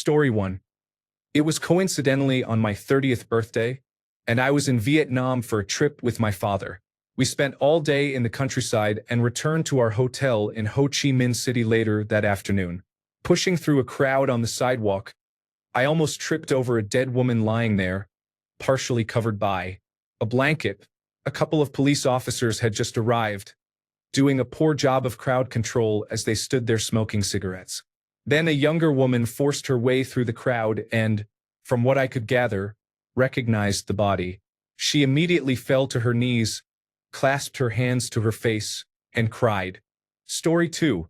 Story 1. It was coincidentally on my 30th birthday, and I was in Vietnam for a trip with my father. We spent all day in the countryside and returned to our hotel in Ho Chi Minh City later that afternoon. Pushing through a crowd on the sidewalk, I almost tripped over a dead woman lying there, partially covered by a blanket. A couple of police officers had just arrived, doing a poor job of crowd control as they stood there smoking cigarettes. Then a younger woman forced her way through the crowd and, from what I could gather, recognized the body. She immediately fell to her knees, clasped her hands to her face, and cried. Story 2.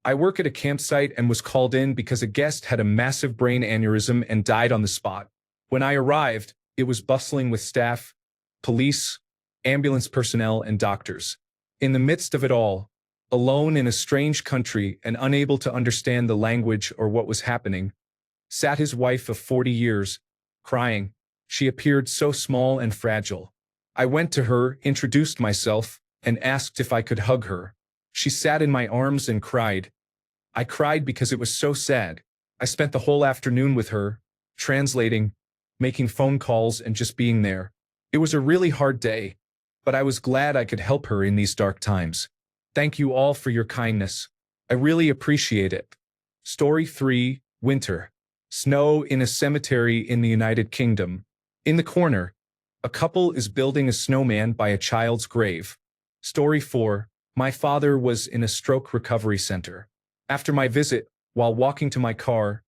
I work at a campsite and was called in because a guest had a massive brain aneurysm and died on the spot. When I arrived, it was bustling with staff, police, ambulance personnel, and doctors. In the midst of it all, alone in a strange country and unable to understand the language or what was happening, sat his wife of 40 years, crying. She appeared so small and fragile. I went to her, introduced myself, and asked if I could hug her. She sat in my arms and cried. I cried because it was so sad. I spent the whole afternoon with her, translating, making phone calls, and just being there. It was a really hard day, but I was glad I could help her in these dark times. Thank you all for your kindness. I really appreciate it. Story 3. Winter. Snow in a cemetery in the United Kingdom. In the corner, a couple is building a snowman by a child's grave. Story 4. My father was in a stroke recovery center. After my visit, while walking to my car,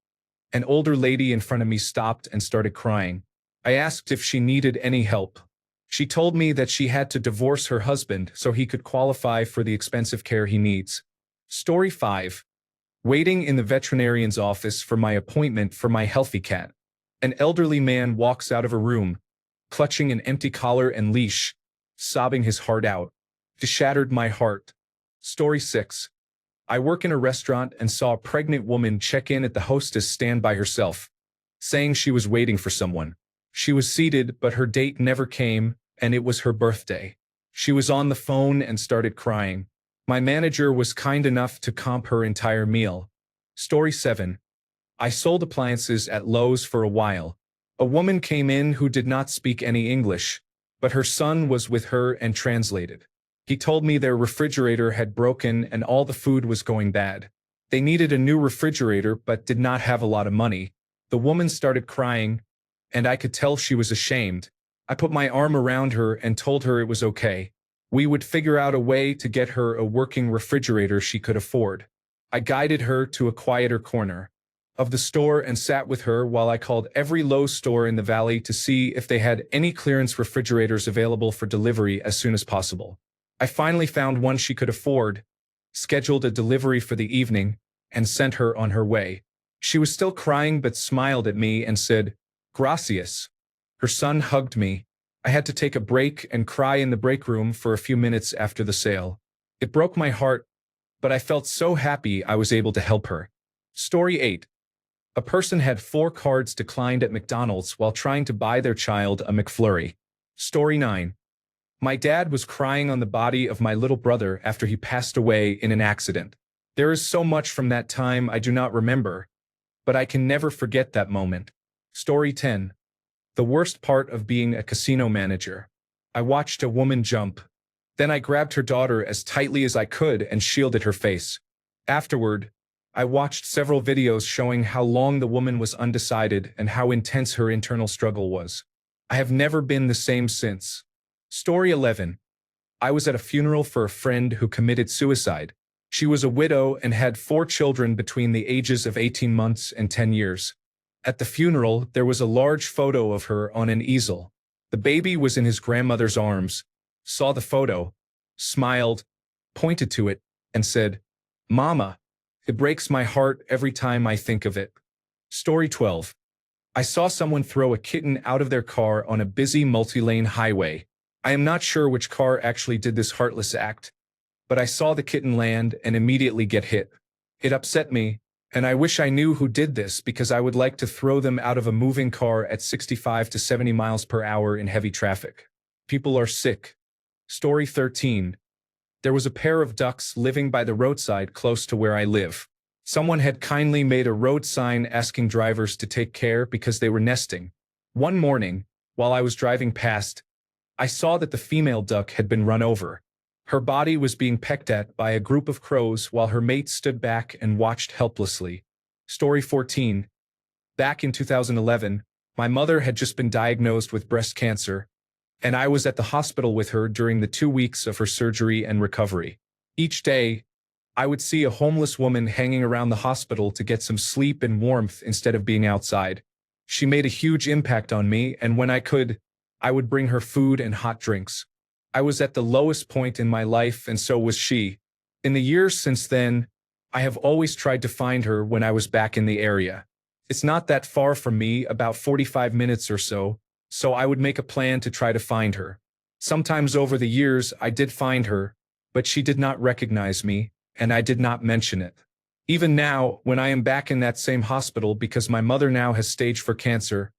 an older lady in front of me stopped and started crying. I asked if she needed any help. She told me that she had to divorce her husband so he could qualify for the expensive care he needs. Story 5. Waiting in the veterinarian's office for my appointment for my healthy cat. An elderly man walks out of a room, clutching an empty collar and leash, sobbing his heart out. It shattered my heart. Story 6. I work in a restaurant and saw a pregnant woman check in at the hostess stand by herself, saying she was waiting for someone. She was seated, but her date never came, and it was her birthday. She was on the phone and started crying. My manager was kind enough to comp her entire meal. Story 7. I sold appliances at Lowe's for a while. A woman came in who did not speak any English, but her son was with her and translated. He told me their refrigerator had broken and all the food was going bad. They needed a new refrigerator but did not have a lot of money. The woman started crying, and I could tell she was ashamed. I put my arm around her and told her it was okay. We would figure out a way to get her a working refrigerator she could afford. I guided her to a quieter corner of the store and sat with her while I called every Lowe's store in the valley to see if they had any clearance refrigerators available for delivery as soon as possible. I finally found one she could afford, scheduled a delivery for the evening, and sent her on her way. She was still crying but smiled at me and said, "Gracias." Her son hugged me. I had to take a break and cry in the break room for a few minutes after the sale. It broke my heart, but I felt so happy I was able to help her. Story 8. A person had 4 cards declined at McDonald's while trying to buy their child a McFlurry. Story 9. My dad was crying on the body of my little brother after he passed away in an accident. There is so much from that time I do not remember, but I can never forget that moment. Story 10. The worst part of being a casino manager. I watched a woman jump. Then I grabbed her daughter as tightly as I could and shielded her face. Afterward, I watched several videos showing how long the woman was undecided and how intense her internal struggle was. I have never been the same since. Story 11. I was at a funeral for a friend who committed suicide. She was a widow and had 4 children between the ages of 18 months and 10 years. At the funeral, there was a large photo of her on an easel. The baby was in his grandmother's arms, saw the photo, smiled, pointed to it, and said, "Mama, it breaks my heart every time I think of it." Story 12. I saw someone throw a kitten out of their car on a busy multi-lane highway. I am not sure which car actually did this heartless act, but I saw the kitten land and immediately get hit. It upset me, and I wish I knew who did this because I would like to throw them out of a moving car at 65 to 70 miles per hour in heavy traffic. People are sick. Story 13. There was a pair of ducks living by the roadside close to where I live. Someone had kindly made a road sign asking drivers to take care because they were nesting. One morning, while I was driving past, I saw that the female duck had been run over. Her body was being pecked at by a group of crows while her mate stood back and watched helplessly. Story 14. Back in 2011, my mother had just been diagnosed with breast cancer, and I was at the hospital with her during the 2 weeks of her surgery and recovery. Each day, I would see a homeless woman hanging around the hospital to get some sleep and warmth instead of being outside. She made a huge impact on me, and when I could, I would bring her food and hot drinks. I was at the lowest point in my life, and so was she. In the years since then, I have always tried to find her when I was back in the area. It's not that far from me, about 45 minutes or so I would make a plan to try to find her. Sometimes over the years I did find her, but she did not recognize me, and I did not mention it. Even now, when I am back in that same hospital because my mother now has stage 4 cancer,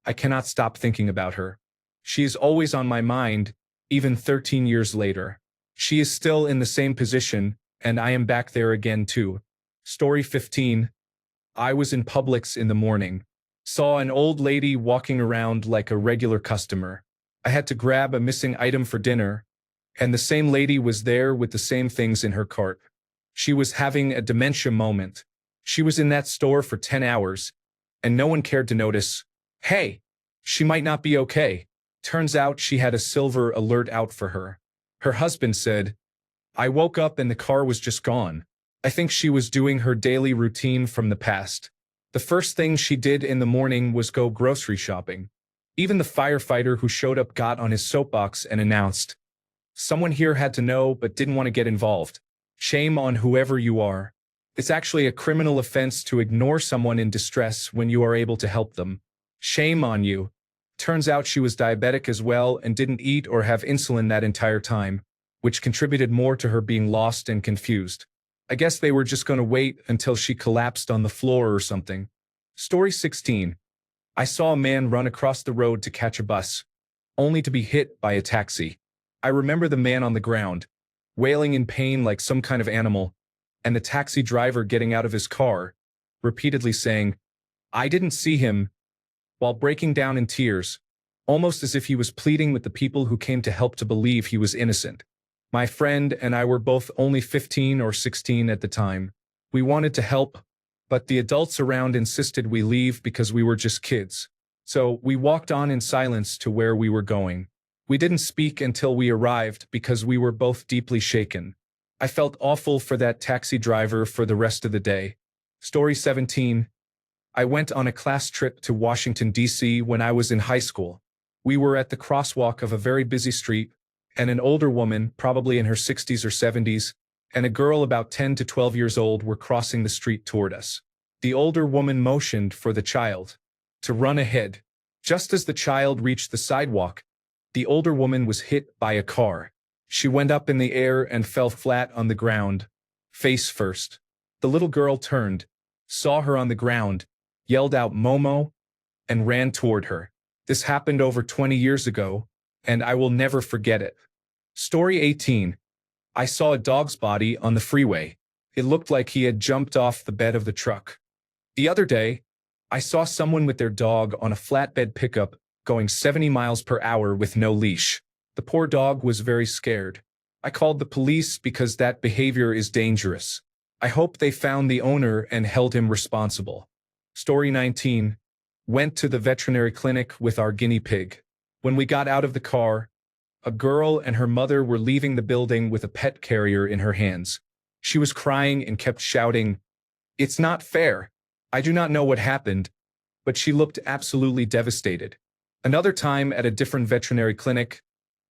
I cannot stop thinking about her. She is always on my mind, even 13 years later. She is still in the same position, and I am back there again too. Story 15. I was in Publix in the morning. Saw an old lady walking around like a regular customer. I had to grab a missing item for dinner, and the same lady was there with the same things in her cart. She was having a dementia moment. She was in that store for 10 hours, and no one cared to notice. Hey, she might not be okay. Turns out she had a silver alert out for her. Her husband said, I woke up and the car was just gone. I think she was doing her daily routine from the past. The first thing she did in the morning was go grocery shopping. Even the firefighter who showed up got on his soapbox and announced, someone here had to know but didn't want to get involved. Shame on whoever you are. It's actually a criminal offense to ignore someone in distress when you are able to help them. Shame on you. Turns out she was diabetic as well and didn't eat or have insulin that entire time, which contributed more to her being lost and confused. I guess they were just going to wait until she collapsed on the floor or something. Story 16. I saw a man run across the road to catch a bus, only to be hit by a taxi. I remember the man on the ground, wailing in pain like some kind of animal, and the taxi driver getting out of his car, repeatedly saying, I didn't see him, while breaking down in tears, almost as if he was pleading with the people who came to help to believe he was innocent. My friend and I were both only 15 or 16 at the time. We wanted to help, but the adults around insisted we leave because we were just kids. So we walked on in silence to where we were going. We didn't speak until we arrived because we were both deeply shaken. I felt awful for that taxi driver for the rest of the day. Story 17. I went on a class trip to Washington, D.C. when I was in high school. We were at the crosswalk of a very busy street, and an older woman, probably in her 60s or 70s, and a girl about 10 to 12 years old were crossing the street toward us. The older woman motioned for the child to run ahead. Just as the child reached the sidewalk, the older woman was hit by a car. She went up in the air and fell flat on the ground, face first. The little girl turned, saw her on the ground, yelled out "Momo," and ran toward her. This happened over 20 years ago, and I will never forget it. Story 18. I saw a dog's body on the freeway. It looked like he had jumped off the bed of the truck. The other day, I saw someone with their dog on a flatbed pickup going 70 miles per hour with no leash. The poor dog was very scared. I called the police because that behavior is dangerous. I hope they found the owner and held him responsible. Story 19. Went to the veterinary clinic with our guinea pig. When we got out of the car, a girl and her mother were leaving the building with a pet carrier in her hands. She was crying and kept shouting, "It's not fair." I do not know what happened, but she looked absolutely devastated. Another time at a different veterinary clinic,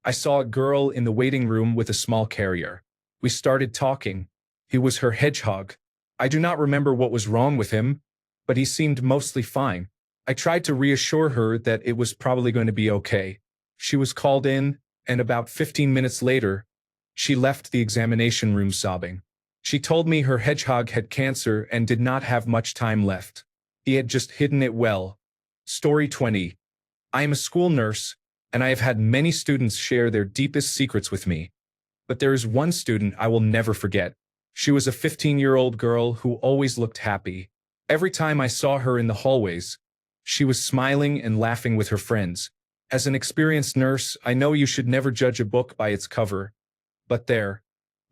I saw a girl in the waiting room with a small carrier. We started talking. He was her hedgehog. I do not remember what was wrong with him, but he seemed mostly fine. I tried to reassure her that it was probably going to be okay. She was called in, and about 15 minutes later, she left the examination room sobbing. She told me her hedgehog had cancer and did not have much time left. He had just hidden it well. Story 20. I am a school nurse, and I have had many students share their deepest secrets with me. But there is one student I will never forget. She was a 15-year-old girl who always looked happy. Every time I saw her in the hallways, she was smiling and laughing with her friends. As an experienced nurse, I know you should never judge a book by its cover, but there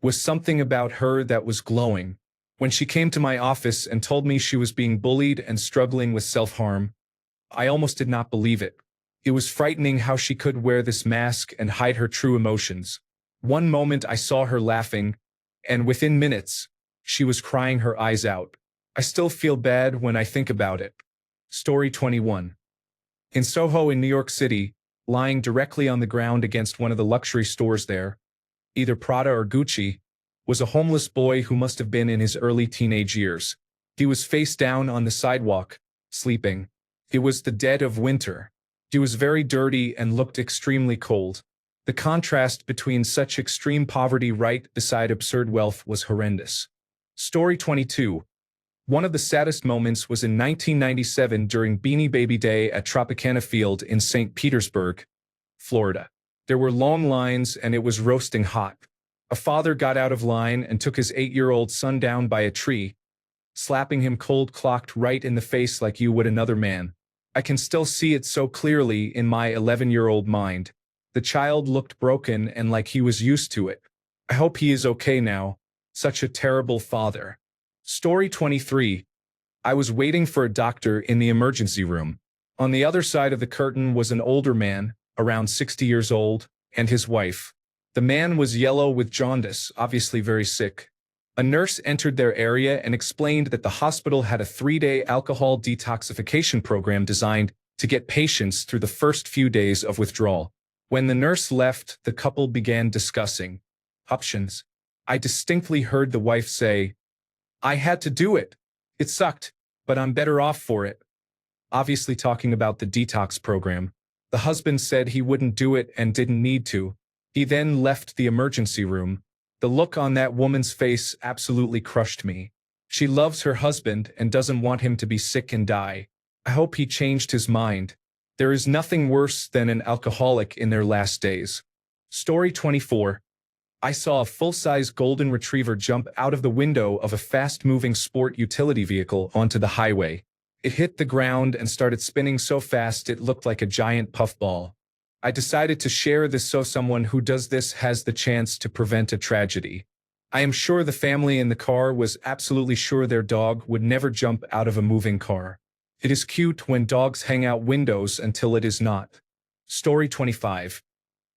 was something about her that was glowing. When she came to my office and told me she was being bullied and struggling with self-harm, I almost did not believe it. It was frightening how she could wear this mask and hide her true emotions. One moment I saw her laughing, and within minutes, she was crying her eyes out. I still feel bad when I think about it. Story 21. In Soho in New York City, lying directly on the ground against one of the luxury stores there, either Prada or Gucci, was a homeless boy who must have been in his early teenage years. He was face down on the sidewalk, sleeping. It was the dead of winter. He was very dirty and looked extremely cold. The contrast between such extreme poverty right beside absurd wealth was horrendous. Story 22. One of the saddest moments was in 1997 during Beanie Baby Day at Tropicana Field in St. Petersburg, Florida. There were long lines and it was roasting hot. A father got out of line and took his 8-year-old son down by a tree, slapping him cold-clocked right in the face like you would another man. I can still see it so clearly in my 11-year-old mind. The child looked broken and like he was used to it. I hope he is okay now. Such a terrible father. Story 23. I was waiting for a doctor in the emergency room. On the other side of the curtain was an older man, around 60 years old, and his wife. The man was yellow with jaundice, obviously very sick. A nurse entered their area and explained that the hospital had a 3-day alcohol detoxification program designed to get patients through the first few days of withdrawal. When the nurse left, the couple began discussing options. I distinctly heard the wife say, "I had to do it. It sucked, but I'm better off for it." Obviously talking about the detox program. The husband said he wouldn't do it and didn't need to. He then left the emergency room. The look on that woman's face absolutely crushed me. She loves her husband and doesn't want him to be sick and die. I hope he changed his mind. There is nothing worse than an alcoholic in their last days. Story 24. I saw a full-size golden retriever jump out of the window of a fast-moving sport utility vehicle onto the highway. It hit the ground and started spinning so fast it looked like a giant puffball. I decided to share this so someone who does this has the chance to prevent a tragedy. I am sure the family in the car was absolutely sure their dog would never jump out of a moving car. It is cute when dogs hang out windows until it is not. Story 25.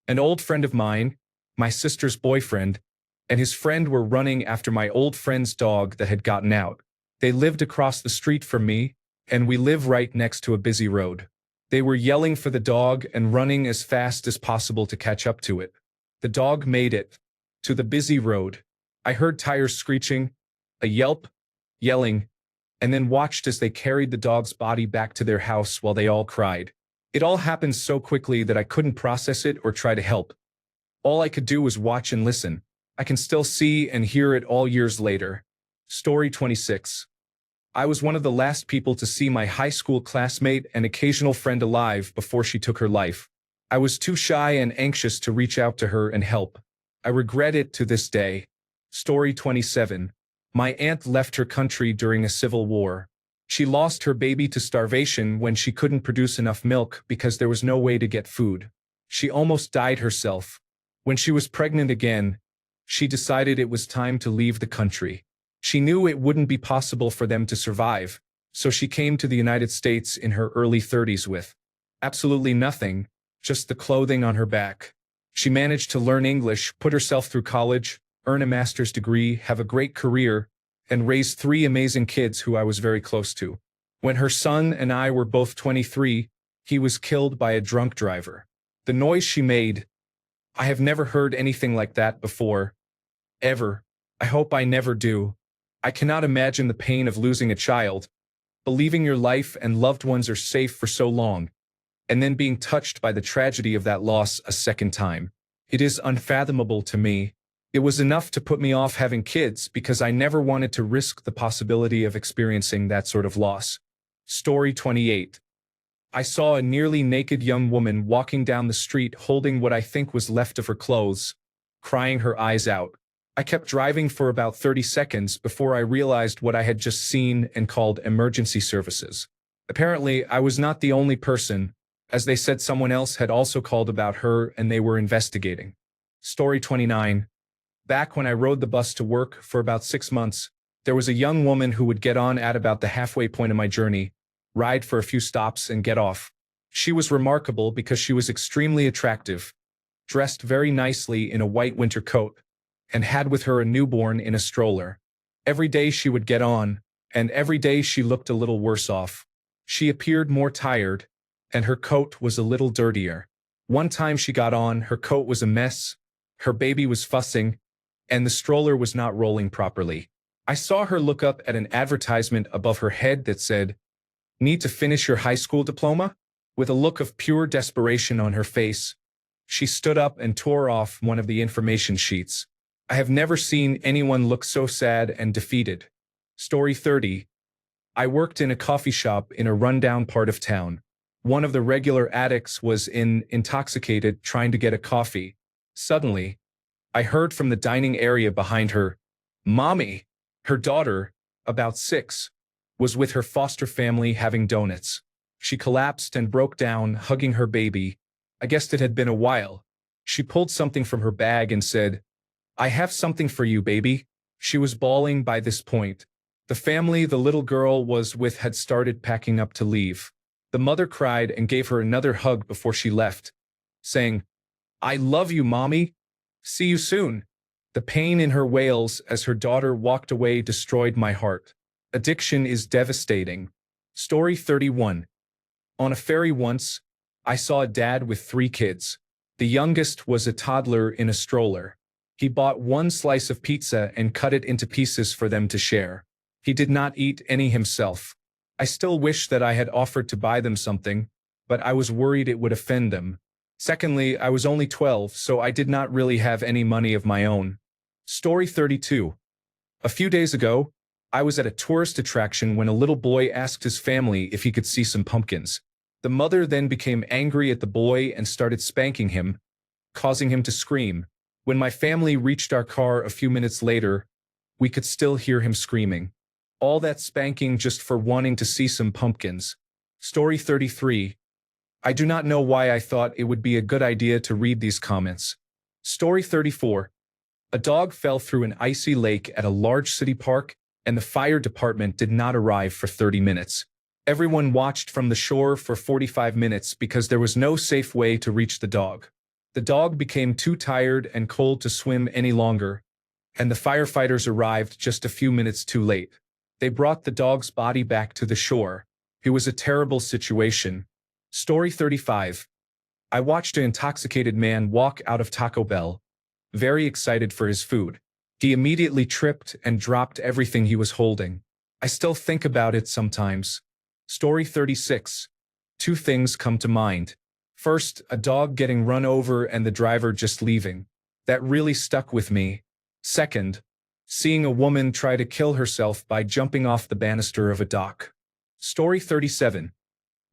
An old friend of mine, my sister's boyfriend, and his friend were running after my old friend's dog that had gotten out. They lived across the street from me, and we live right next to a busy road. They were yelling for the dog and running as fast as possible to catch up to it. The dog made it to the busy road. I heard tires screeching, a yelp, yelling, and then watched as they carried the dog's body back to their house while they all cried. It all happened so quickly that I couldn't process it or try to help. All I could do was watch and listen. I can still see and hear it all years later. Story 26. I was one of the last people to see my high school classmate and occasional friend alive before she took her life. I was too shy and anxious to reach out to her and help. I regret it to this day. Story 27. My aunt left her country during a civil war. She lost her baby to starvation when she couldn't produce enough milk because there was no way to get food. She almost died herself. When she was pregnant again, she decided it was time to leave the country. She knew it wouldn't be possible for them to survive, so she came to the United States in her early 30s with absolutely nothing, just the clothing on her back. She managed to learn English, put herself through college, earn a master's degree, have a great career, and raise 3 amazing kids who I was very close to. When her son and I were both 23, he was killed by a drunk driver. The noise she made, I have never heard anything like that before. Ever. I hope I never do. I cannot imagine the pain of losing a child, believing your life and loved ones are safe for so long, and then being touched by the tragedy of that loss a second time. It is unfathomable to me. It was enough to put me off having kids because I never wanted to risk the possibility of experiencing that sort of loss. Story 28. I saw a nearly naked young woman walking down the street holding what I think was left of her clothes, crying her eyes out. I kept driving for about 30 seconds before I realized what I had just seen and called emergency services. Apparently, I was not the only person, as they said someone else had also called about her and they were investigating. Story 29. Back when I rode the bus to work for about 6 months, there was a young woman who would get on at about the halfway point of my journey, ride for a few stops and get off. She was remarkable because she was extremely attractive, dressed very nicely in a white winter coat, and had with her a newborn in a stroller. Every day she would get on, and every day she looked a little worse off. She appeared more tired, and her coat was a little dirtier. One time she got on, her coat was a mess, her baby was fussing, and the stroller was not rolling properly. I saw her look up at an advertisement above her head that said, "Need to finish your high school diploma?" With a look of pure desperation on her face, she stood up and tore off one of the information sheets. I have never seen anyone look so sad and defeated. Story 30. I worked in a coffee shop in a rundown part of town. One of the regular addicts was intoxicated trying to get a coffee. Suddenly, I heard from the dining area behind her, "Mommy!" Her daughter, about 6, was with her foster family having donuts. She collapsed and broke down, hugging her baby. I guessed it had been a while. She pulled something from her bag and said, "I have something for you, baby." She was bawling by this point. The family the little girl was with had started packing up to leave. The mother cried and gave her another hug before she left, saying, "I love you, Mommy. See you soon." The pain in her wails as her daughter walked away destroyed my heart. Addiction is devastating. Story 31. On a ferry once, I saw a dad with 3 kids. The youngest was a toddler in a stroller. He bought one slice of pizza and cut it into pieces for them to share. He did not eat any himself. I still wish that I had offered to buy them something, but I was worried it would offend them. Secondly, I was only 12, so I did not really have any money of my own. Story 32. A few days ago, I was at a tourist attraction when a little boy asked his family if he could see some pumpkins. The mother then became angry at the boy and started spanking him, causing him to scream. When my family reached our car a few minutes later, we could still hear him screaming. All that spanking just for wanting to see some pumpkins. Story 33. I do not know why I thought it would be a good idea to read these comments. Story 34. A dog fell through an icy lake at a large city park, and the fire department did not arrive for 30 minutes. Everyone watched from the shore for 45 minutes because there was no safe way to reach the dog. The dog became too tired and cold to swim any longer, and the firefighters arrived just a few minutes too late. They brought the dog's body back to the shore. It was a terrible situation. Story 35. I watched an intoxicated man walk out of Taco Bell, very excited for his food. He immediately tripped and dropped everything he was holding. I still think about it sometimes. Story 36. 2 things come to mind. First, a dog getting run over and the driver just leaving. That really stuck with me. Second, seeing a woman try to kill herself by jumping off the banister of a dock. Story 37.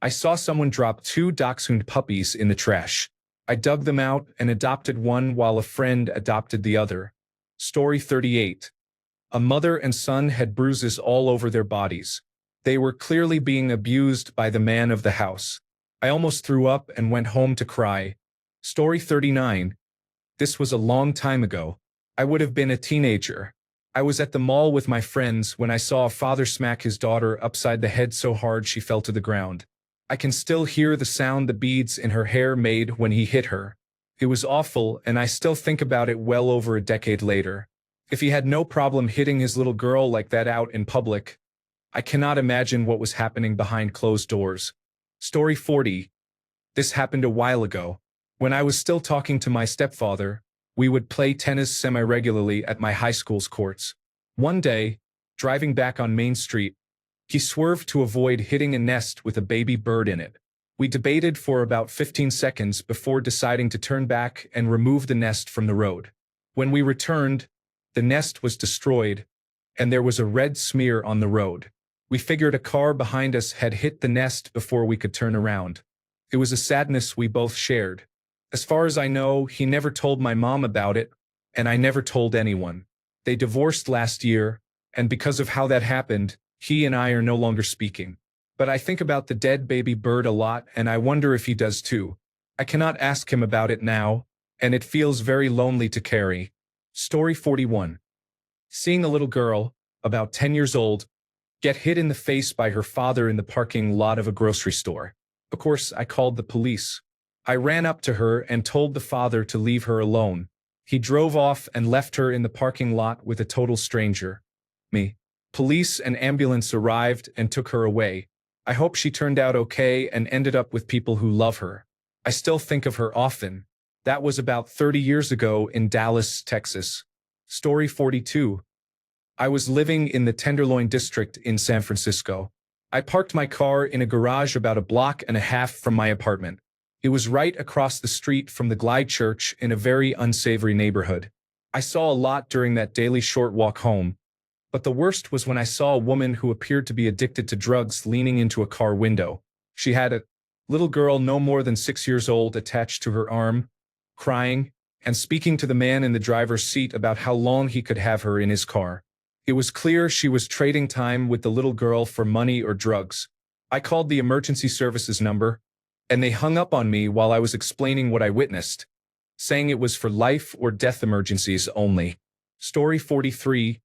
I saw someone drop 2 dachshund puppies in the trash. I dug them out and adopted one while a friend adopted the other. Story 38. A mother and son had bruises all over their bodies. They were clearly being abused by the man of the house. I almost threw up and went home to cry. Story 39. This was a long time ago. I would have been a teenager. I was at the mall with my friends when I saw a father smack his daughter upside the head so hard she fell to the ground. I can still hear the sound the beads in her hair made when he hit her. It was awful, and I still think about it well over a decade later. If he had no problem hitting his little girl like that out in public, I cannot imagine what was happening behind closed doors. Story 40. This happened a while ago. When I was still talking to my stepfather, we would play tennis semi-regularly at my high school's courts. One day, driving back on Main Street, he swerved to avoid hitting a nest with a baby bird in it. We debated for about 15 seconds before deciding to turn back and remove the nest from the road. When we returned, the nest was destroyed, and there was a red smear on the road. We figured a car behind us had hit the nest before we could turn around. It was a sadness we both shared. As far as I know, he never told my mom about it, and I never told anyone. They divorced last year, and because of how that happened, he and I are no longer speaking. But I think about the dead baby bird a lot, and I wonder if he does too. I cannot ask him about it now, and it feels very lonely to carry. Story 41. Seeing a little girl, about 10 years old, get hit in the face by her father in the parking lot of a grocery store. Of course, I called the police. I ran up to her and told the father to leave her alone. He drove off and left her in the parking lot with a total stranger. Me. Police and ambulance arrived and took her away. I hope she turned out okay and ended up with people who love her. I still think of her often. That was about 30 years ago in Dallas, Texas. Story 42. I was living in the Tenderloin district in San Francisco. I parked my car in a garage about a block and a half from my apartment. It was right across the street from the Glide Church in a very unsavory neighborhood. I saw a lot during that daily short walk home, but the worst was when I saw a woman who appeared to be addicted to drugs leaning into a car window. She had a little girl no more than 6 years old attached to her arm, crying, and speaking to the man in the driver's seat about how long he could have her in his car. It was clear she was trading time with the little girl for money or drugs. I called the emergency services number, and they hung up on me while I was explaining what I witnessed, saying it was for life or death emergencies only. Story 43.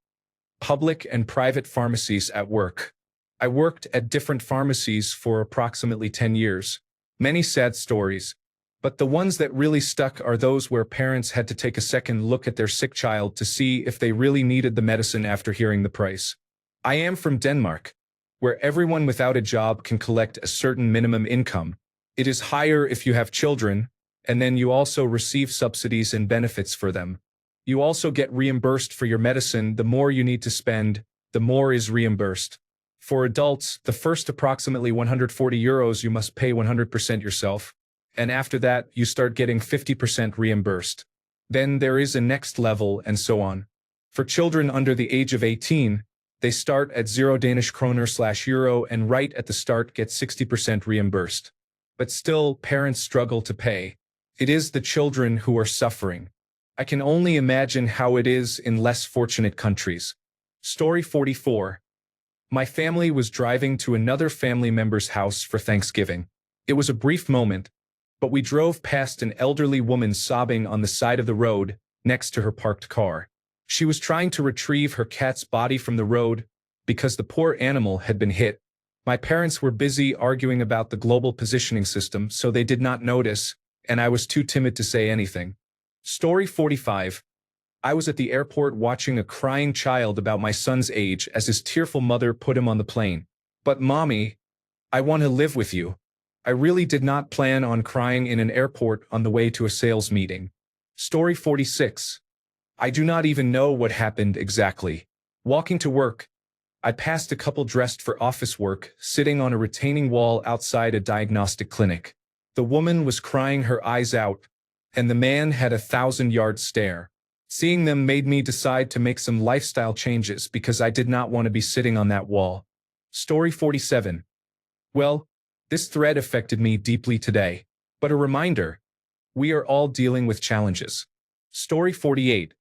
Public and private pharmacies at work. I worked at different pharmacies for approximately 10 years. Many sad stories, but the ones that really stuck are those where parents had to take a second look at their sick child to see if they really needed the medicine after hearing the price. I am from Denmark, where everyone without a job can collect a certain minimum income. It is higher if you have children, and then you also receive subsidies and benefits for them. You also get reimbursed for your medicine. The more you need to spend, the more is reimbursed. For adults, the first approximately 140 euros you must pay 100% yourself, and after that you start getting 50% reimbursed. Then there is a next level and so on. For children under the age of 18, they start at 0 Danish kroner/euro and right at the start get 60% reimbursed. But still, parents struggle to pay. It is the children who are suffering. I can only imagine how it is in less fortunate countries. Story 44. My family was driving to another family member's house for Thanksgiving. It was a brief moment, but we drove past an elderly woman sobbing on the side of the road next to her parked car. She was trying to retrieve her cat's body from the road because the poor animal had been hit. My parents were busy arguing about the global positioning system, so they did not notice, and I was too timid to say anything. Story 45. I was at the airport watching a crying child about my son's age as his tearful mother put him on the plane. But mommy, I want to live with you. I really did not plan on crying in an airport on the way to a sales meeting. Story 46. I do not even know what happened exactly. Walking to work, I passed a couple dressed for office work, sitting on a retaining wall outside a diagnostic clinic. The woman was crying her eyes out, and the man had a 1,000-yard stare. Seeing them made me decide to make some lifestyle changes because I did not want to be sitting on that wall. Story 47. Well, this thread affected me deeply today, but a reminder, we are all dealing with challenges. Story 48.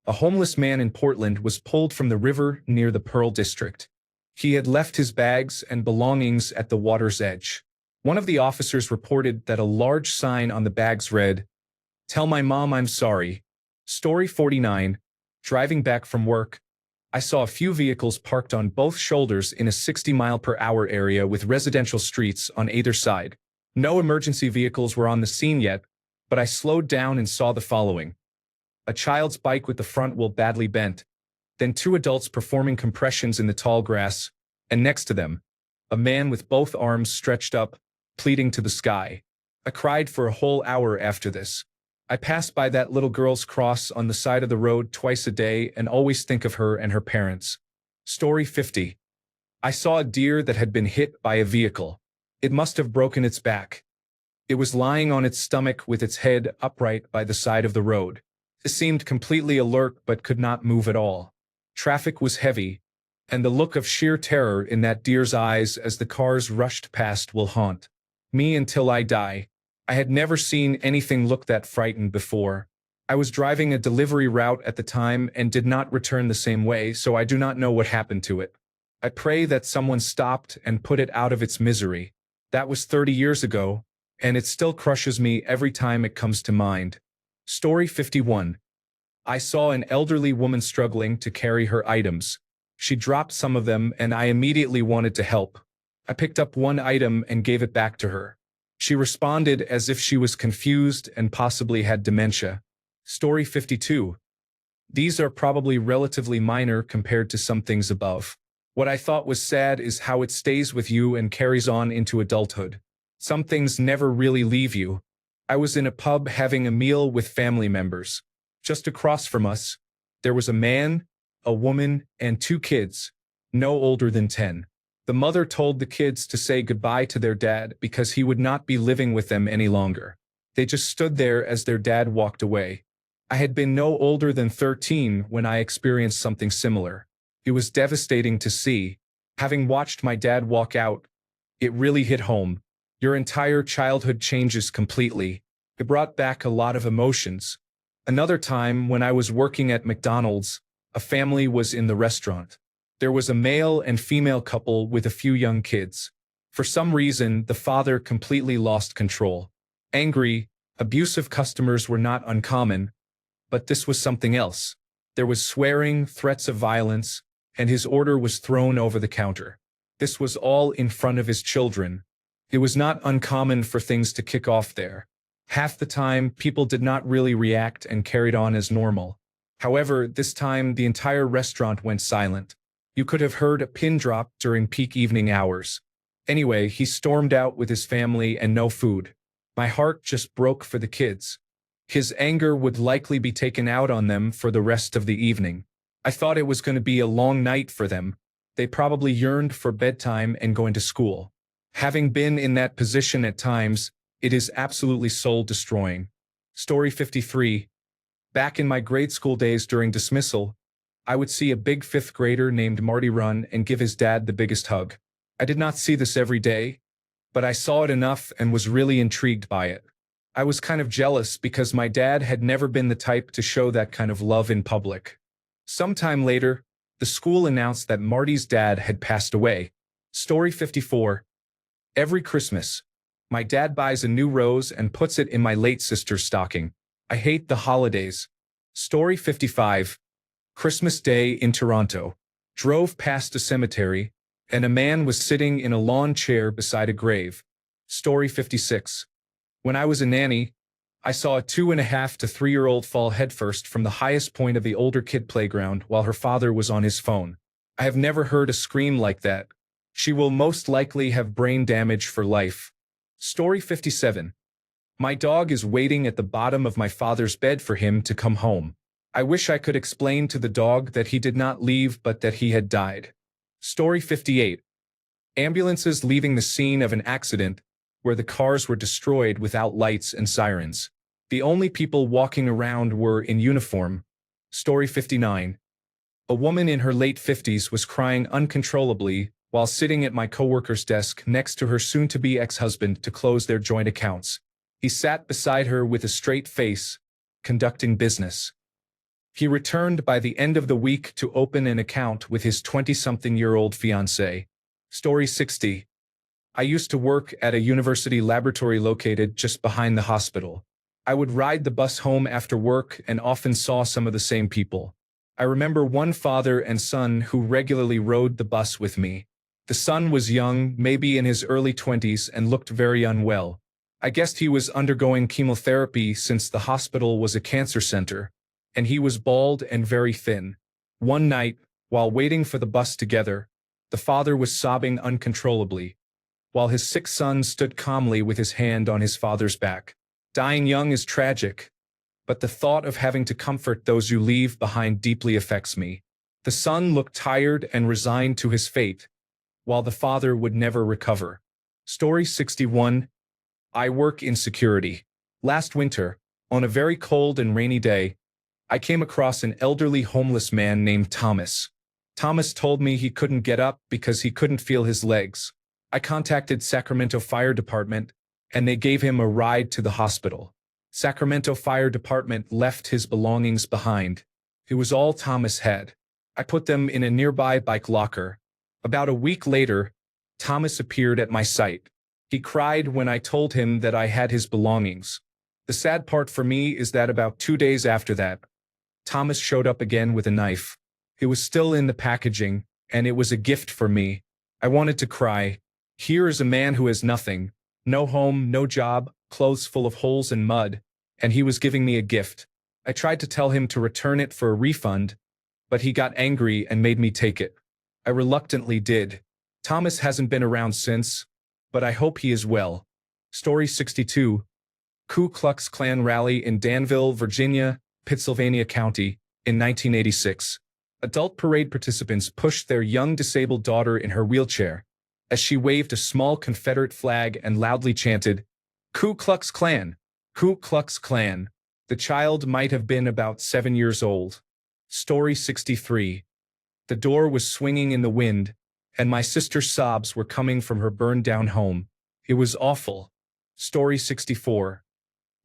A homeless man in Portland was pulled from the river near the Pearl District. He had left his bags and belongings at the water's edge. One of the officers reported that a large sign on the bags read, "Tell my mom I'm sorry." Story 49. Driving back from work, I saw a few vehicles parked on both shoulders in a 60-mile-per-hour area with residential streets on either side. No emergency vehicles were on the scene yet, but I slowed down and saw the following. A child's bike with the front wheel badly bent, then two adults performing compressions in the tall grass, and next to them, a man with both arms stretched up, pleading to the sky. I cried for a whole hour after this. I pass by that little girl's cross on the side of the road twice a day and always think of her and her parents. Story 50. I saw a deer that had been hit by a vehicle. It must have broken its back. It was lying on its stomach with its head upright by the side of the road. It seemed completely alert but could not move at all. Traffic was heavy, and the look of sheer terror in that deer's eyes as the cars rushed past will haunt me until I die. I had never seen anything look that frightened before. I was driving a delivery route at the time and did not return the same way, so I do not know what happened to it. I pray that someone stopped and put it out of its misery. That was 30 years ago, and it still crushes me every time it comes to mind. Story 51. I saw an elderly woman struggling to carry her items. She dropped some of them and I immediately wanted to help. I picked up one item and gave it back to her. She responded as if she was confused and possibly had dementia. Story 52. These are probably relatively minor compared to some things above. What I thought was sad is how it stays with you and carries on into adulthood. Some things never really leave you. I was in a pub having a meal with family members. Just across from us, there was a man, a woman, and 2 kids, no older than 10. The mother told the kids to say goodbye to their dad because he would not be living with them any longer. They just stood there as their dad walked away. I had been no older than 13 when I experienced something similar. It was devastating to see. Having watched my dad walk out, it really hit home. Your entire childhood changes completely. It brought back a lot of emotions. Another time, when I was working at McDonald's, a family was in the restaurant. There was a male and female couple with a few young kids. For some reason, the father completely lost control. Angry, abusive customers were not uncommon, but this was something else. There was swearing, threats of violence, and his order was thrown over the counter. This was all in front of his children. It was not uncommon for things to kick off there. Half the time, people did not really react and carried on as normal. However, this time the entire restaurant went silent. You could have heard a pin drop during peak evening hours. Anyway, he stormed out with his family and no food. My heart just broke for the kids. His anger would likely be taken out on them for the rest of the evening. I thought it was going to be a long night for them. They probably yearned for bedtime and going to school. Having been in that position at times, it is absolutely soul-destroying. Story 53. Back in my grade school days during dismissal, I would see a big 5th grader named Marty run and give his dad the biggest hug. I did not see this every day, but I saw it enough and was really intrigued by it. I was kind of jealous because my dad had never been the type to show that kind of love in public. Sometime later, the school announced that Marty's dad had passed away. Story 54. Every Christmas, my dad buys a new rose and puts it in my late sister's stocking. I hate the holidays. Story 55. Christmas Day in Toronto. Drove past a cemetery, and a man was sitting in a lawn chair beside a grave. Story 56. When I was a nanny, I saw a 2.5 to 3-year-old fall headfirst from the highest point of the older kid playground while her father was on his phone. I have never heard a scream like that. She will most likely have brain damage for life. Story 57. My dog is waiting at the bottom of my father's bed for him to come home. I wish I could explain to the dog that he did not leave but that he had died. Story 58. Ambulances leaving the scene of an accident where the cars were destroyed without lights and sirens. The only people walking around were in uniform. Story 59. A woman in her late 50s was crying uncontrollably while sitting at my coworker's desk next to her soon-to-be ex-husband to close their joint accounts. He sat beside her with a straight face, conducting business. He returned by the end of the week to open an account with his 20-something-year-old fiancée. Story 60. I used to work at a university laboratory located just behind the hospital. I would ride the bus home after work and often saw some of the same people. I remember one father and son who regularly rode the bus with me. The son was young, maybe in his early 20s, and looked very unwell. I guessed he was undergoing chemotherapy since the hospital was a cancer center, and he was bald and very thin. One night, while waiting for the bus together, the father was sobbing uncontrollably, while his sick son stood calmly with his hand on his father's back. Dying young is tragic, but the thought of having to comfort those you leave behind deeply affects me. The son looked tired and resigned to his fate, while the father would never recover. Story 61. I work in security. Last winter, on a very cold and rainy day, I came across an elderly homeless man named Thomas. Thomas told me he couldn't get up because he couldn't feel his legs. I contacted Sacramento Fire Department, and they gave him a ride to the hospital. Sacramento Fire Department left his belongings behind. It was all Thomas had. I put them in a nearby bike locker. About a week later, Thomas appeared at my site. He cried when I told him that I had his belongings. The sad part for me is that about 2 days after that, Thomas showed up again with a knife. It was still in the packaging, and it was a gift for me. I wanted to cry. Here is a man who has nothing. No home, no job, clothes full of holes and mud, and he was giving me a gift. I tried to tell him to return it for a refund, but he got angry and made me take it. I reluctantly did. Thomas hasn't been around since, but I hope he is well. Story 62. Ku Klux Klan rally in Danville, Virginia, Pittsylvania County, in 1986. Adult parade participants pushed their young disabled daughter in her wheelchair as she waved a small Confederate flag and loudly chanted, "Ku Klux Klan! Ku Klux Klan!" The child might have been about 7 years old. Story 63. The door was swinging in the wind, and my sister's sobs were coming from her burned-down home. It was awful. Story 64.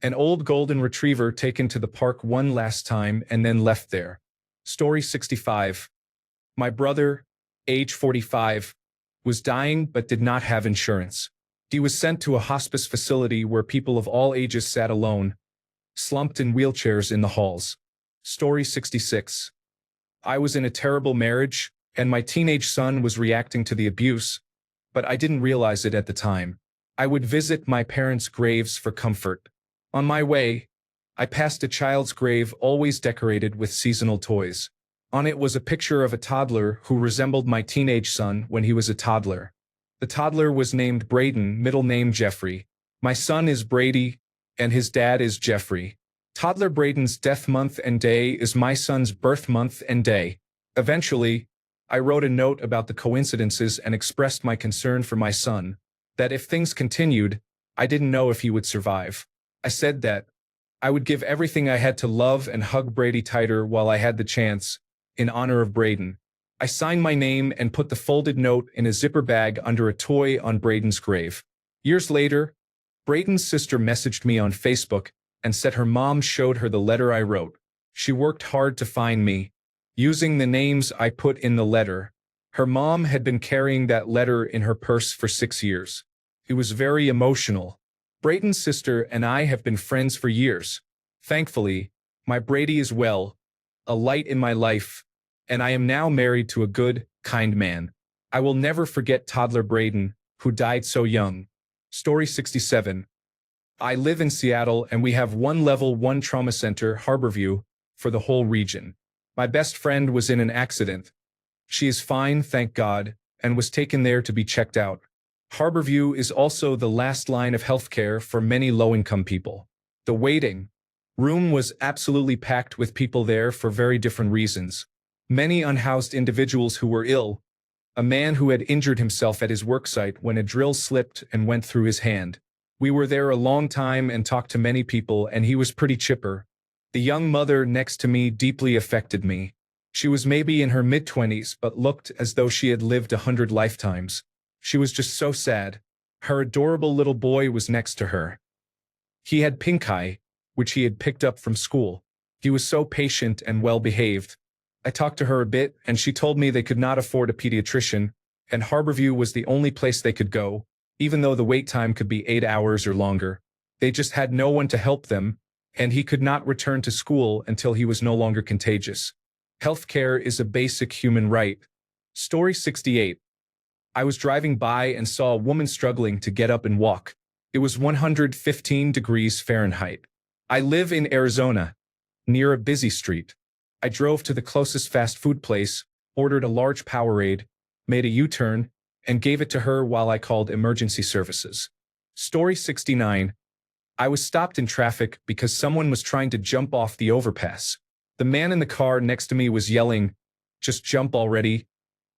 An old golden retriever taken to the park one last time and then left there. Story 65. My brother, age 45, was dying but did not have insurance. He was sent to a hospice facility where people of all ages sat alone, slumped in wheelchairs in the halls. Story 66. I was in a terrible marriage, and my teenage son was reacting to the abuse, but I didn't realize it at the time. I would visit my parents' graves for comfort. On my way, I passed a child's grave always decorated with seasonal toys. On it was a picture of a toddler who resembled my teenage son when he was a toddler. The toddler was named Braden, middle name Jeffrey. My son is Brady, and his dad is Jeffrey. Toddler Braden's death month and day is my son's birth month and day. Eventually, I wrote a note about the coincidences and expressed my concern for my son, that if things continued, I didn't know if he would survive. I said that I would give everything I had to love and hug Brady tighter while I had the chance, in honor of Braden. I signed my name and put the folded note in a zipper bag under a toy on Braden's grave. Years later, Braden's sister messaged me on Facebook and said her mom showed her the letter I wrote. She worked hard to find me, using the names I put in the letter. Her mom had been carrying that letter in her purse for 6 years. It was very emotional. Braden's sister and I have been friends for years. Thankfully, my Brady is well, a light in my life, and I am now married to a good, kind man. I will never forget toddler Braden, who died so young. Story 67. I live in Seattle and we have one level 1 trauma center, Harborview, for the whole region. My best friend was in an accident. She is fine, thank God, and was taken there to be checked out. Harborview is also the last line of healthcare for many low-income people. The waiting room was absolutely packed with people there for very different reasons. Many unhoused individuals who were ill. A man who had injured himself at his worksite when a drill slipped and went through his hand. We were there a long time and talked to many people, and he was pretty chipper. The young mother next to me deeply affected me. She was maybe in her mid-20s but looked as though she had lived 100 lifetimes. She was just so sad. Her adorable little boy was next to her. He had pink eye, which he had picked up from school. He was so patient and well-behaved. I talked to her a bit, and she told me they could not afford a pediatrician, and Harborview was the only place they could go, even though the wait time could be 8 hours or longer. They just had no one to help them, and he could not return to school until he was no longer contagious. Healthcare is a basic human right. Story 68. I was driving by and saw a woman struggling to get up and walk. It was 115 degrees Fahrenheit. I live in Arizona, near a busy street. I drove to the closest fast food place, ordered a large Powerade, made a U-turn, and gave it to her while I called emergency services. Story 69. I was stopped in traffic because someone was trying to jump off the overpass. The man in the car next to me was yelling, "Just jump already,"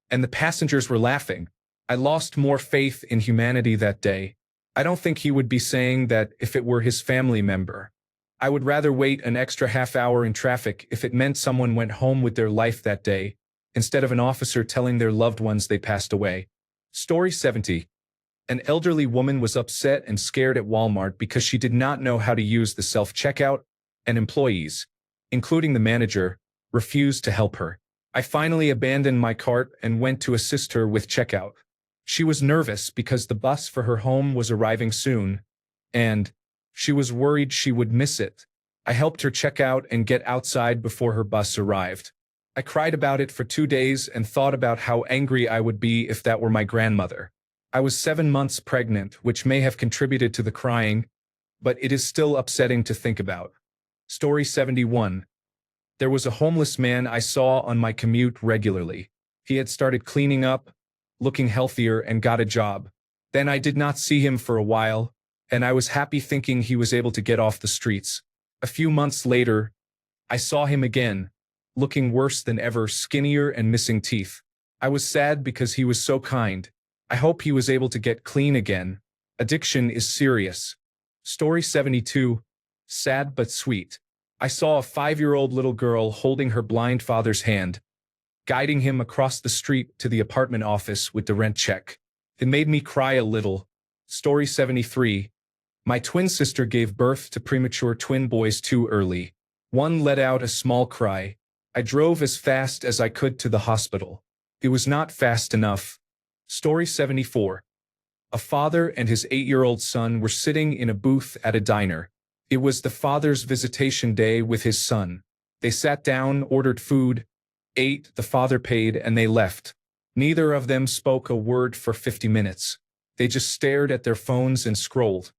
and the passengers were laughing. I lost more faith in humanity that day. I don't think he would be saying that if it were his family member. I would rather wait an extra half hour in traffic if it meant someone went home with their life that day, instead of an officer telling their loved ones they passed away. Story 70. An elderly woman was upset and scared at Walmart because she did not know how to use the self-checkout, and employees, including the manager, refused to help her. I finally abandoned my cart and went to assist her with checkout. She was nervous because the bus for her home was arriving soon, and she was worried she would miss it. I helped her check out and get outside before her bus arrived. I cried about it for 2 days and thought about how angry I would be if that were my grandmother. I was 7 months pregnant, which may have contributed to the crying, but it is still upsetting to think about. Story 71. There was a homeless man I saw on my commute regularly. He had started cleaning up, looking healthier, and got a job. Then I did not see him for a while, and I was happy thinking he was able to get off the streets. A few months later, I saw him again, looking worse than ever, skinnier and missing teeth. I was sad because he was so kind. I hope he was able to get clean again. Addiction is serious. Story 72. Sad but sweet. I saw a 5-year-old little girl holding her blind father's hand, guiding him across the street to the apartment office with the rent check. It made me cry a little. Story 73. My twin sister gave birth to premature twin boys too early. One let out a small cry. I drove as fast as I could to the hospital. It was not fast enough. Story 74. A father and his 8-year-old son were sitting in a booth at a diner. It was the father's visitation day with his son. They sat down, ordered food, ate, the father paid, and they left. Neither of them spoke a word for 50 minutes. They just stared at their phones and scrolled.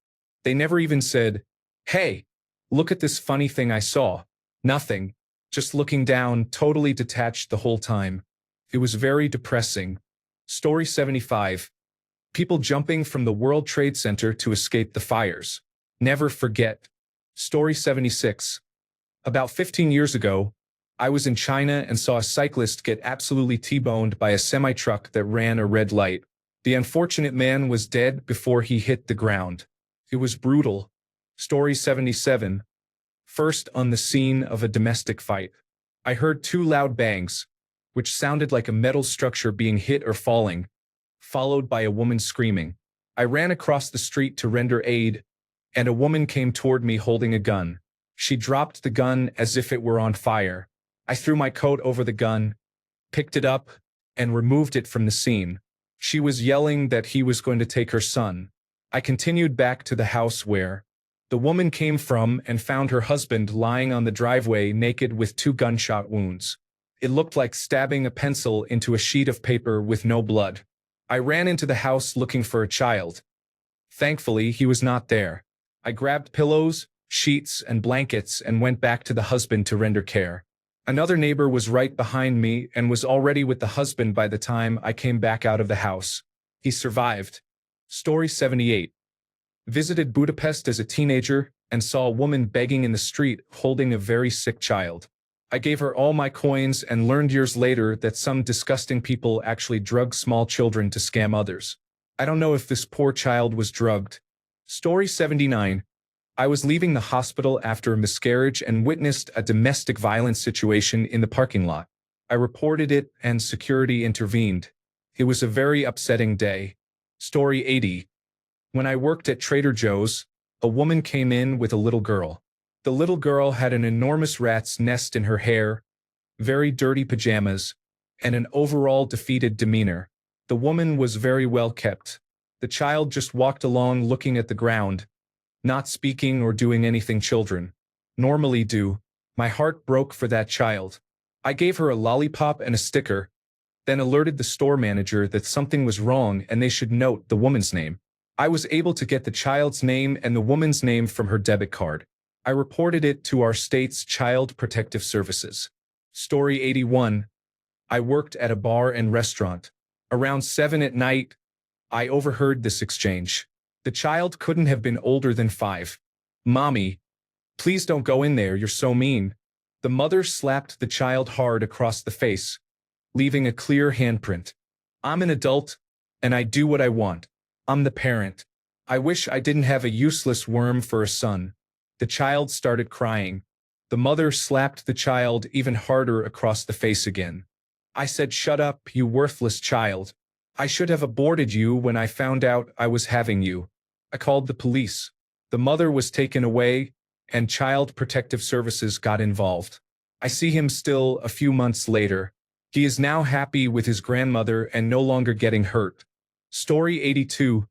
They never even said, "Hey, look at this funny thing I saw." Nothing. Just looking down, totally detached the whole time. It was very depressing. Story 75. People jumping from the World Trade Center to escape the fires. Never forget. Story 76. About 15 years ago, I was in China and saw a cyclist get absolutely T-boned by a semi-truck that ran a red light. The unfortunate man was dead before he hit the ground. It was brutal. Story 77. First on the scene of a domestic fight. I heard 2 loud bangs, which sounded like a metal structure being hit or falling, followed by a woman screaming. I ran across the street to render aid, and a woman came toward me holding a gun. She dropped the gun as if it were on fire. I threw my coat over the gun, picked it up, and removed it from the scene. She was yelling that he was going to take her son. I continued back to the house where the woman came from and found her husband lying on the driveway naked with 2 gunshot wounds. It looked like stabbing a pencil into a sheet of paper with no blood. I ran into the house looking for a child. Thankfully, he was not there. I grabbed pillows, sheets, and blankets and went back to the husband to render care. Another neighbor was right behind me and was already with the husband by the time I came back out of the house. He survived. Story 78. Visited Budapest as a teenager and saw a woman begging in the street holding a very sick child. I gave her all my coins and learned years later that some disgusting people actually drug small children to scam others. I don't know if this poor child was drugged. Story 79. I was leaving the hospital after a miscarriage and witnessed a domestic violence situation in the parking lot. I reported it and security intervened. It was a very upsetting day. Story 80. When I worked at Trader Joe's, a woman came in with a little girl. The little girl had an enormous rat's nest in her hair, very dirty pajamas, and an overall defeated demeanor. The woman was very well kept. The child just walked along looking at the ground, not speaking or doing anything children normally do. My heart broke for that child. I gave her a lollipop and a sticker, then alerted the store manager that something was wrong and they should note the woman's name. I was able to get the child's name and the woman's name from her debit card. I reported it to our state's Child Protective Services. Story 81. I worked at a bar and restaurant. Around 7 at night, I overheard this exchange. The child couldn't have been older than 5. "Mommy, please don't go in there, you're so mean." The mother slapped the child hard across the face, leaving a clear handprint. "I'm an adult, and I do what I want. I'm the parent. I wish I didn't have a useless worm for a son." The child started crying. The mother slapped the child even harder across the face again. I said, "Shut up, you worthless child." I should have aborted you when I found out I was having you. I called the police. The mother was taken away, and Child Protective Services got involved. I see him still a few months later. He is now happy with his grandmother and no longer getting hurt. Story 82.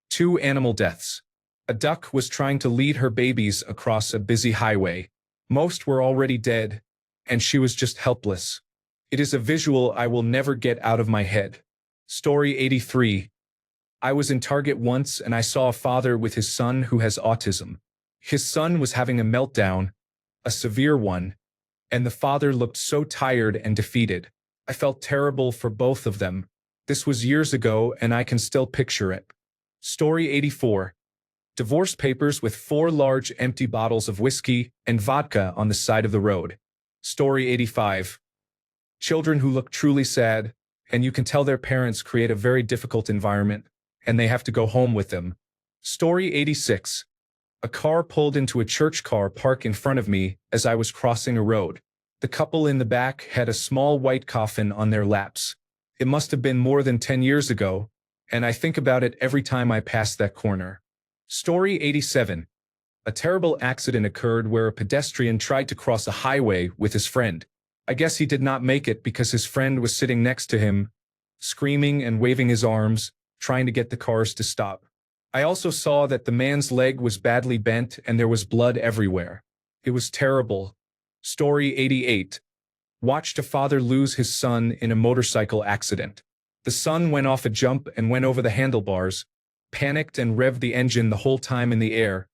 2 animal deaths. A duck was trying to lead her babies across a busy highway. Most were already dead, and she was just helpless. It is a visual I will never get out of my head. Story 83. I was in Target once and I saw a father with his son who has autism. His son was having a meltdown, a severe one, and the father looked so tired and defeated. I felt terrible for both of them. This was years ago and I can still picture it. Story 84. Divorce papers with 4 large empty bottles of whiskey and vodka on the side of the road. Story 85. Children who look truly sad, and you can tell their parents create a very difficult environment, and they have to go home with them. Story 86. A car pulled into a church car park in front of me as I was crossing a road. The couple in the back had a small white coffin on their laps. It must have been more than 10 years ago, and I think about it every time I pass that corner. Story 87. A terrible accident occurred where a pedestrian tried to cross a highway with his friend. I guess he did not make it because his friend was sitting next to him, screaming and waving his arms, trying to get the cars to stop. I also saw that the man's leg was badly bent and there was blood everywhere. It was terrible. Story 88. Watched a father lose his son in a motorcycle accident. The son went off a jump and went over the handlebars, panicked and revved the engine the whole time in the air.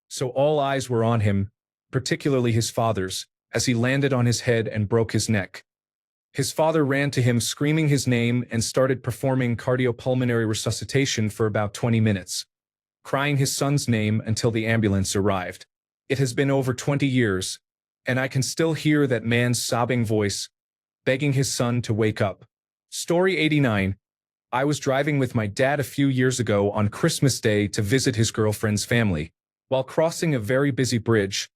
So all eyes were on him, particularly his father's, as he landed on his head and broke his neck. His father ran to him screaming his name and started performing cardiopulmonary resuscitation for about 20 minutes, crying his son's name until the ambulance arrived. It has been over 20 years, and I can still hear that man's sobbing voice, begging his son to wake up. Story 89. I was driving with my dad a few years ago on Christmas Day to visit his girlfriend's family. While crossing a very busy bridge,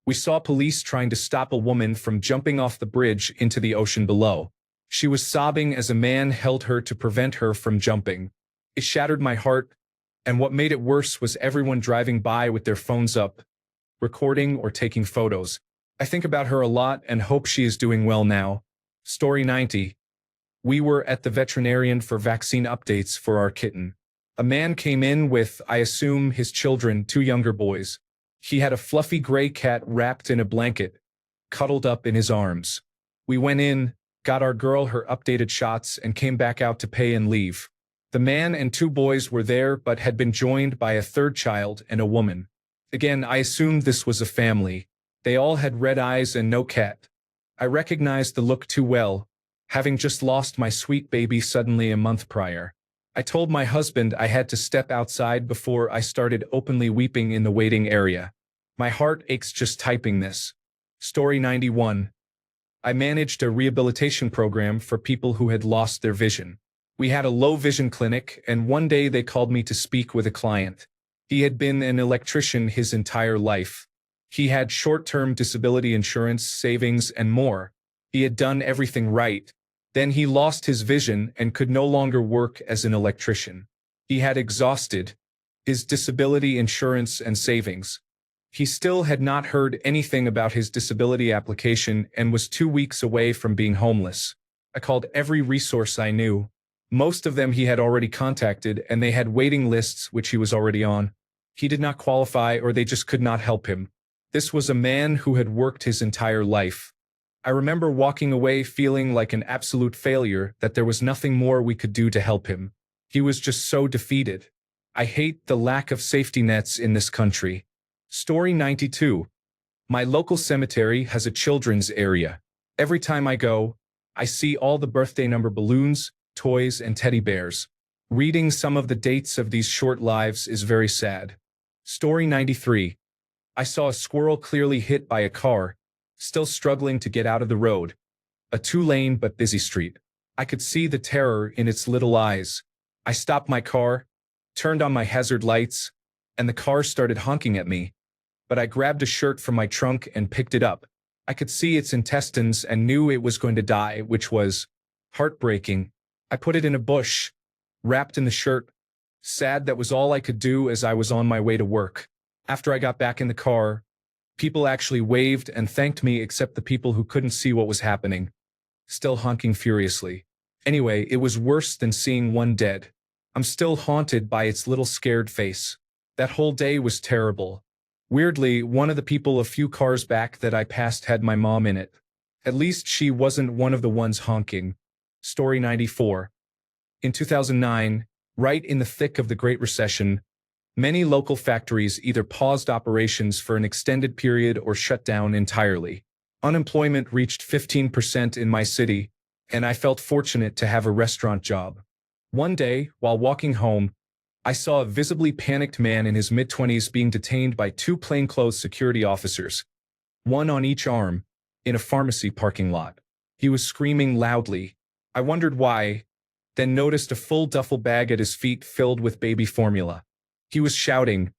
we saw police trying to stop a woman from jumping off the bridge into the ocean below. She was sobbing as a man held her to prevent her from jumping. It shattered my heart, and what made it worse was everyone driving by with their phones up, recording or taking photos. I think about her a lot and hope she is doing well now. Story 90. We were at the veterinarian for vaccine updates for our kitten. A man came in with, I assume, his children, 2 younger boys. He had a fluffy gray cat wrapped in a blanket, cuddled up in his arms. We went in, got our girl her updated shots, and came back out to pay and leave. The man and 2 boys were there but had been joined by a 3rd child and a woman. Again, I assumed this was a family. They all had red eyes and no cat. I recognized the look too well, having just lost my sweet baby suddenly a month prior. I told my husband I had to step outside before I started openly weeping in the waiting area. My heart aches just typing this. Story 91. I managed a rehabilitation program for people who had lost their vision. We had a low vision clinic, and one day they called me to speak with a client. He had been an electrician his entire life. He had short-term disability insurance, savings, and more. He had done everything right. Then he lost his vision and could no longer work as an electrician. He had exhausted his disability insurance and savings. He still had not heard anything about his disability application and was 2 weeks away from being homeless. I called every resource I knew. Most of them he had already contacted, and they had waiting lists which he was already on. He did not qualify, or they just could not help him. This was a man who had worked his entire life. I remember walking away feeling like an absolute failure, that there was nothing more we could do to help him. He was just so defeated. I hate the lack of safety nets in this country. Story 92. My local cemetery has a children's area. Every time I go, I see all the birthday number balloons, toys, and teddy bears. Reading some of the dates of these short lives is very sad. Story 93. I saw a squirrel clearly hit by a car, still struggling to get out of the road. A 2-lane but busy street. I could see the terror in its little eyes. I stopped my car, turned on my hazard lights, and the car started honking at me. But I grabbed a shirt from my trunk and picked it up. I could see its intestines and knew it was going to die, which was heartbreaking. I put it in a bush, wrapped in the shirt. Sad that was all I could do as I was on my way to work. After I got back in the car, people actually waved and thanked me except the people who couldn't see what was happening, still honking furiously. Anyway, it was worse than seeing one dead. I'm still haunted by its little scared face. That whole day was terrible. Weirdly, one of the people a few cars back that I passed had my mom in it. At least she wasn't one of the ones honking. Story 94. In 2009, right in the thick of the Great Recession, many local factories either paused operations for an extended period or shut down entirely. Unemployment reached 15% in my city, and I felt fortunate to have a restaurant job. One day, while walking home, I saw a visibly panicked man in his mid-20s being detained by two plainclothes security officers, one on each arm, in a pharmacy parking lot. He was screaming loudly. I wondered why, then noticed a full duffel bag at his feet filled with baby formula. He was shouting,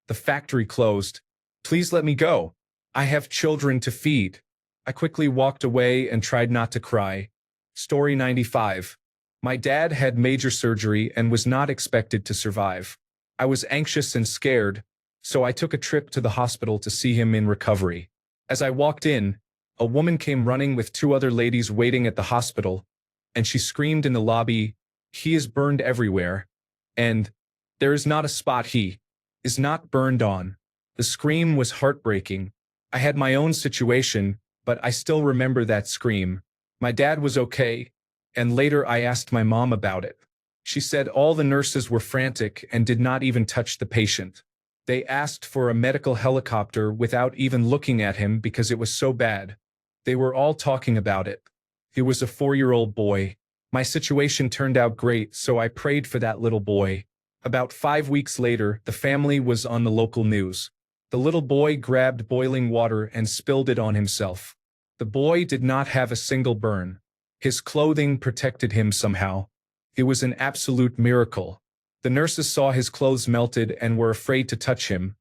"The factory closed. Please let me go. I have children to feed." I quickly walked away and tried not to cry. Story 95. My dad had major surgery and was not expected to survive. I was anxious and scared, so I took a trip to the hospital to see him in recovery. As I walked in, a woman came running with two other ladies waiting at the hospital, and she screamed in the lobby, "He is burned everywhere," and "There is not a spot he is not burned on." The scream was heartbreaking. I had my own situation, but I still remember that scream. My dad was okay, and later I asked my mom about it. She said all the nurses were frantic and did not even touch the patient. They asked for a medical helicopter without even looking at him because it was so bad. They were all talking about it. He was a 4-year-old boy. My situation turned out great, so I prayed for that little boy. About 5 weeks later, the family was on the local news. The little boy grabbed boiling water and spilled it on himself. The boy did not have a single burn. His clothing protected him somehow. It was an absolute miracle. The nurses saw his clothes melted and were afraid to touch him,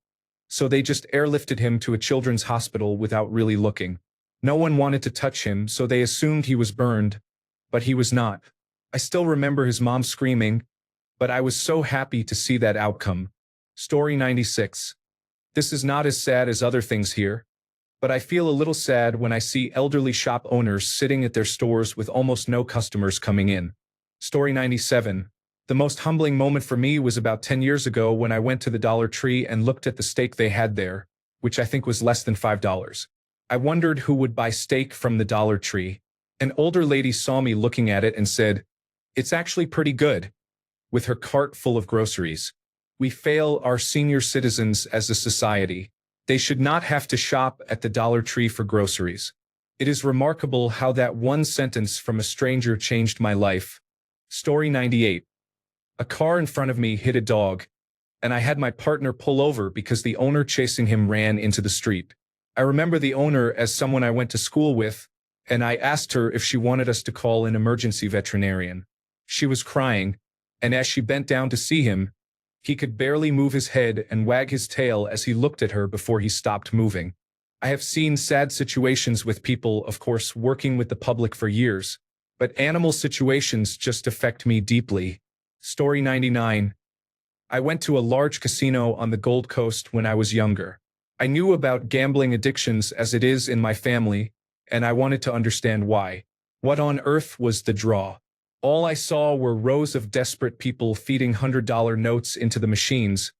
so they just airlifted him to a children's hospital without really looking. No one wanted to touch him, so they assumed he was burned, but he was not. I still remember his mom screaming, but I was so happy to see that outcome. Story 96. This is not as sad as other things here, but I feel a little sad when I see elderly shop owners sitting at their stores with almost no customers coming in. Story 97. The most humbling moment for me was about 10 years ago when I went to the Dollar Tree and looked at the steak they had there, which I think was less than $5. I wondered who would buy steak from the Dollar Tree. An older lady saw me looking at it and said, "It's actually pretty good," with her cart full of groceries. We fail our senior citizens as a society. They should not have to shop at the Dollar Tree for groceries. It is remarkable how that one sentence from a stranger changed my life. Story 98. A car in front of me hit a dog, and I had my partner pull over because the owner chasing him ran into the street. I remember the owner as someone I went to school with, and I asked her if she wanted us to call an emergency veterinarian. She was crying, and as she bent down to see him, he could barely move his head and wag his tail as he looked at her before he stopped moving. I have seen sad situations with people, of course, working with the public for years, but animal situations just affect me deeply. Story 99. I went to a large casino on the Gold Coast when I was younger. I knew about gambling addictions as it is in my family, and I wanted to understand why. What on earth was the draw? All I saw were rows of desperate people feeding $100 notes into the machines,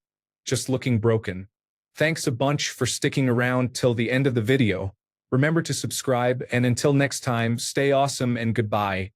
just looking broken. Thanks a bunch for sticking around till the end of the video. Remember to subscribe, and until next time, stay awesome and goodbye.